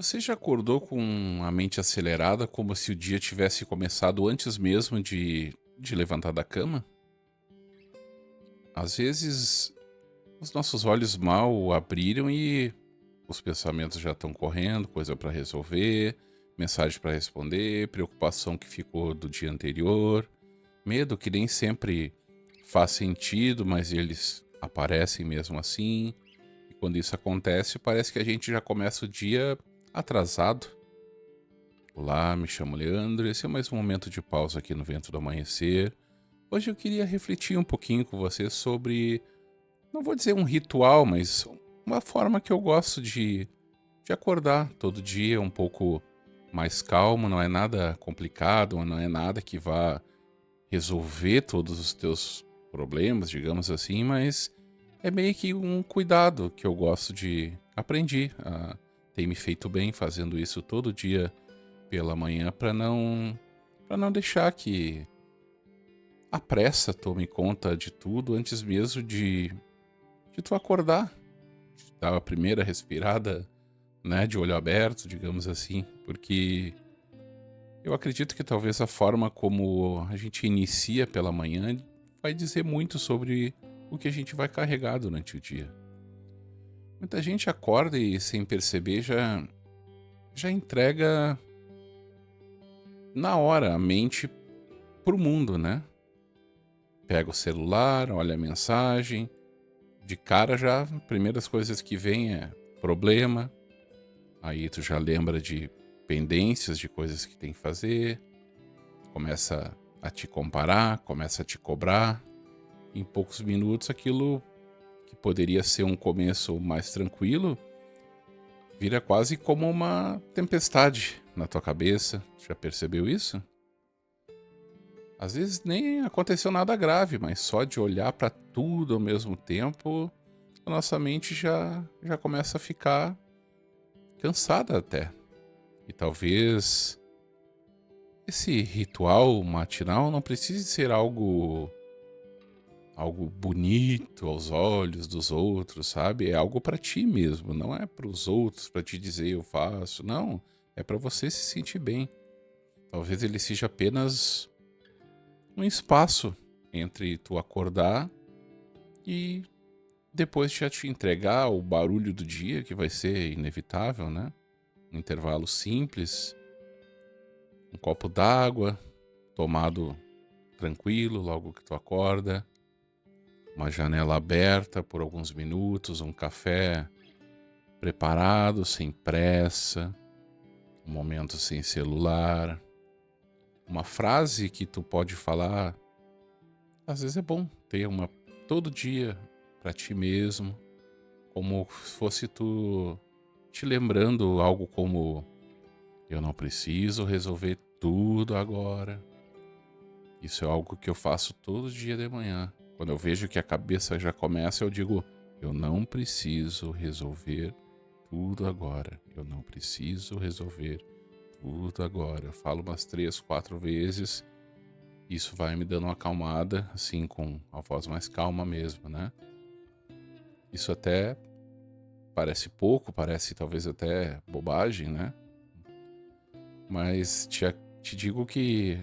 Você já acordou com a mente acelerada, como se o dia tivesse começado antes mesmo de levantar da cama? Às vezes, os nossos olhos mal abriram e os pensamentos já estão correndo, coisa para resolver, mensagem para responder, preocupação que ficou do dia anterior, medo que nem sempre faz sentido, mas eles aparecem mesmo assim. E quando isso acontece, parece que a gente já começa o dia atrasado. Olá, me chamo Leandro. Esse é mais um momento de pausa aqui no Vento do Amanhecer. Hoje eu queria refletir um pouquinho com você sobre, não vou dizer um ritual, mas uma forma que eu gosto de acordar todo dia um pouco mais calmo. Não é nada complicado, não é nada que vá resolver todos os teus problemas, digamos assim, mas é meio que um cuidado que eu gosto de aprendi a ter me feito bem fazendo isso todo dia pela manhã para não deixar que a pressa tome conta de tudo antes mesmo de tu acordar, de dar a primeira respirada, né, de olho aberto, digamos assim, porque eu acredito que talvez a forma como a gente inicia pela manhã vai dizer muito sobre o que a gente vai carregar durante o dia. Muita gente acorda e sem perceber já entrega na hora a mente pro mundo, né? Pega o celular, olha a mensagem, de cara já, primeiras coisas que vem é problema, aí tu já lembra de pendências de coisas que tem que fazer, começa a te comparar, começa a te cobrar. Em poucos minutos, aquilo que poderia ser um começo mais tranquilo vira quase como uma tempestade na tua cabeça. Já percebeu isso? Às vezes nem aconteceu nada grave, mas só de olhar para tudo ao mesmo tempo, a nossa mente já começa a ficar cansada até. E talvez esse ritual matinal não precise ser algo bonito aos olhos dos outros, sabe? É algo para ti mesmo, não é para os outros, para te dizer eu faço, não, é para você se sentir bem. Talvez ele seja apenas um espaço entre tu acordar e depois já te entregar o barulho do dia, que vai ser inevitável, né? Um intervalo simples, um copo d'água, tomado tranquilo logo que tu acorda, uma janela aberta por alguns minutos, um café preparado, sem pressa, um momento sem celular, uma frase que tu pode falar. Às vezes é bom ter uma todo dia para ti mesmo, como se fosse tu te lembrando algo como: eu não preciso resolver tudo agora. Isso é algo que eu faço todo dia de manhã. Quando eu vejo que a cabeça já começa, eu digo: eu não preciso resolver tudo agora. Eu não preciso resolver tudo agora. Eu falo umas 3, 4 vezes. Isso vai me dando uma acalmada, assim, com a voz mais calma mesmo, né? Isso até parece pouco, parece talvez até bobagem, né? Mas te digo que,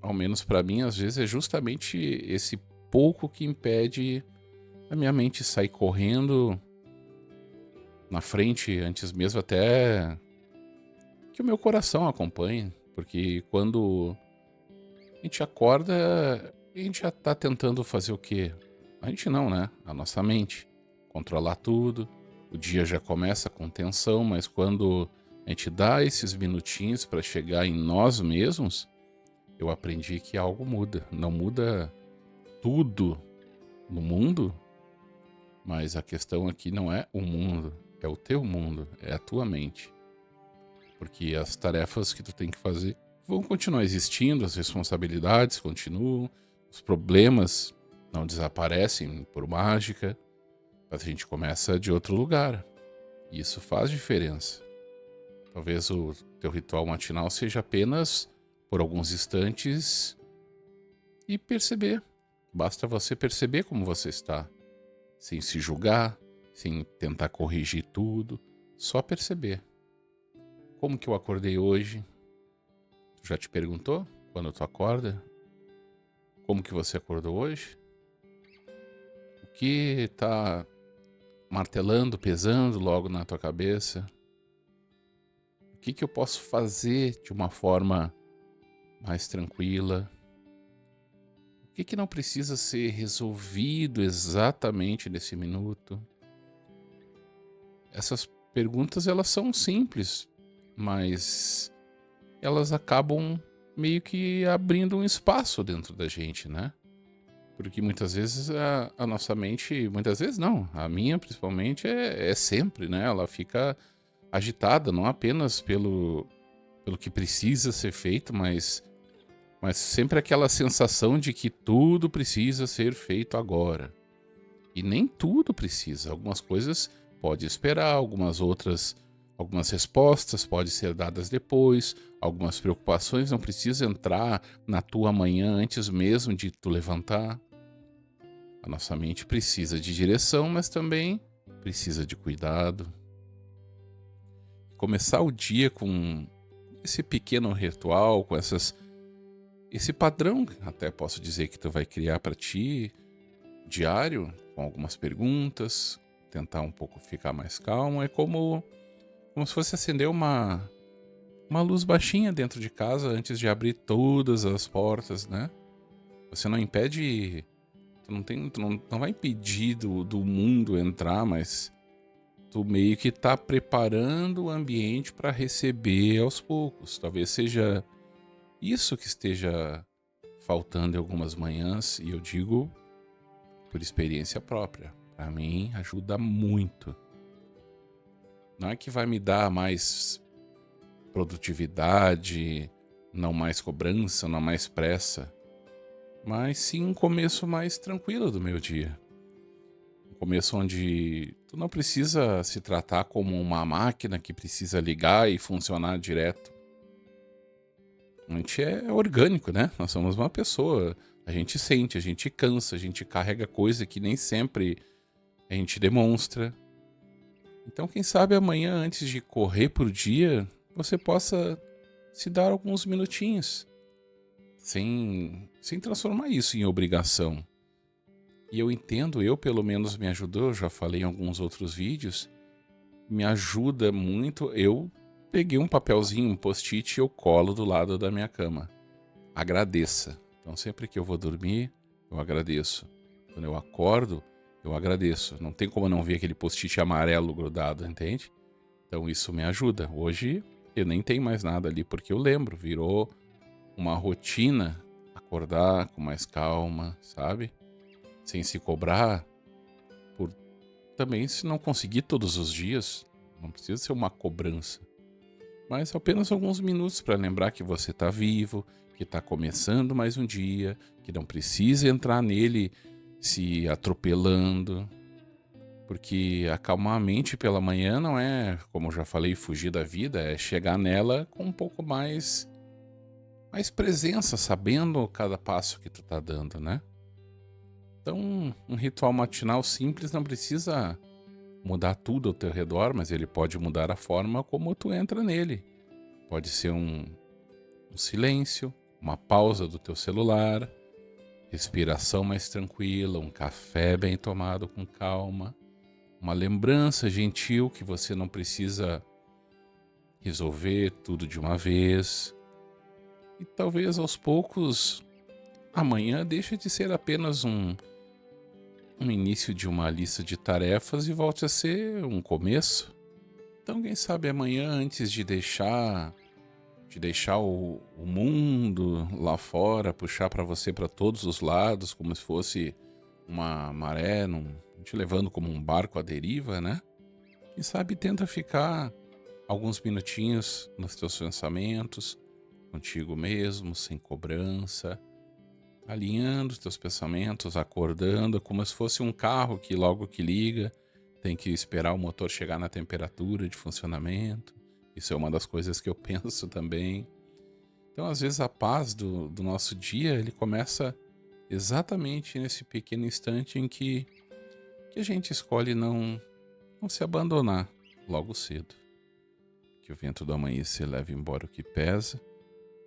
ao menos pra mim, às vezes é justamente esse pouco que impede a minha mente sair correndo na frente, antes mesmo até que o meu coração acompanhe. Porque quando a gente acorda, a gente já tá tentando fazer o quê? A gente não, né? A nossa mente. Controlar tudo. O dia já começa com tensão, mas quando a gente dá esses minutinhos para chegar em nós mesmos, eu aprendi que algo muda. Não muda tudo no mundo, mas a questão aqui não é o mundo, é o teu mundo, é a tua mente. Porque as tarefas que tu tem que fazer vão continuar existindo, as responsabilidades continuam, os problemas não desaparecem por mágica, mas a gente começa de outro lugar. E isso faz diferença. Talvez o teu ritual matinal seja apenas por alguns instantes e perceber. Basta você perceber como você está, sem se julgar, sem tentar corrigir tudo, Só perceber. Como que eu acordei hoje? Tu já te perguntou quando tu acorda? Como que você acordou hoje? O que tá martelando, pesando logo na tua cabeça? O que que eu posso fazer de uma forma mais tranquila? O que que não precisa ser resolvido exatamente nesse minuto? Essas perguntas, elas são simples, mas elas acabam meio que abrindo um espaço dentro da gente, né? Porque muitas vezes a nossa mente, muitas vezes não, a minha principalmente é sempre, né? Ela fica agitada, não apenas pelo que precisa ser feito, mas sempre aquela sensação de que tudo precisa ser feito agora. E nem tudo precisa. Algumas coisas pode esperar, algumas respostas podem ser dadas depois, algumas preocupações não precisam entrar na tua manhã antes mesmo de tu levantar. A nossa mente precisa de direção, mas também precisa de cuidado. Começar o dia com esse pequeno ritual, com esse padrão, até posso dizer que tu vai criar para ti, diário, com algumas perguntas, tentar um pouco ficar mais calmo, é como se fosse acender uma luz baixinha dentro de casa antes de abrir todas as portas, né? Você não impede, tu não vai impedir do mundo entrar, mas tu meio que tá preparando o ambiente para receber aos poucos. Talvez seja isso que esteja faltando em algumas manhãs, e eu digo por experiência própria. Para mim, ajuda muito. Não é que vai me dar mais produtividade, não mais cobrança, não mais pressa, mas sim um começo mais tranquilo do meu dia. Um começo onde tu não precisa se tratar como uma máquina que precisa ligar e funcionar direto. A gente é orgânico, né? Nós somos uma pessoa. A gente sente, a gente cansa, a gente carrega coisa que nem sempre a gente demonstra. Então, quem sabe amanhã, antes de correr por dia, você possa se dar alguns minutinhos, sem transformar isso em obrigação. E eu entendo, eu pelo menos me ajudou, eu já falei em alguns outros vídeos, me ajuda muito. Eu peguei um papelzinho, um post-it e eu colo do lado da minha cama. Agradeça. Então, sempre que eu vou dormir, eu agradeço. Quando eu acordo, eu agradeço. Não tem como não ver aquele post-it amarelo grudado, entende? Então, isso me ajuda. Hoje, eu nem tenho mais nada ali, porque eu lembro. Virou uma rotina acordar com mais calma, sabe? Sem se cobrar por também, se não conseguir todos os dias, não precisa ser uma cobrança. Mas apenas alguns minutos para lembrar que você está vivo, que está começando mais um dia, que não precisa entrar nele se atropelando, porque acalmar a mente pela manhã não é, como eu já falei, fugir da vida, é chegar nela com um pouco mais presença, sabendo cada passo que tu tá dando, né? Então, um ritual matinal simples não precisa mudar tudo ao teu redor, mas ele pode mudar a forma como tu entra nele. Pode ser um silêncio, uma pausa do teu celular, respiração mais tranquila, um café bem tomado com calma, uma lembrança gentil que você não precisa resolver tudo de uma vez. E talvez aos poucos, amanhã deixe de ser apenas um início de uma lista de tarefas e volte a ser um começo. Então, quem sabe amanhã, antes de deixar o mundo lá fora puxar para você para todos os lados, como se fosse uma maré, te levando como um barco à deriva, né? Quem sabe tenta ficar alguns minutinhos nos teus pensamentos, contigo mesmo, sem cobrança, alinhando os teus pensamentos, acordando, como se fosse um carro que logo que liga, tem que esperar o motor chegar na temperatura de funcionamento. Isso é uma das coisas que eu penso também. Então, às vezes, a paz do nosso dia, ele começa exatamente nesse pequeno instante em que a gente escolhe não se abandonar. logo cedo. Que o vento do amanhecer leve embora o que pesa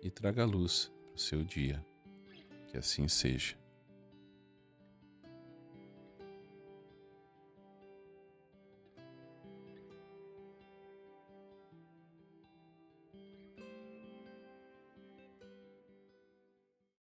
e traga luz para o seu dia. Que assim seja.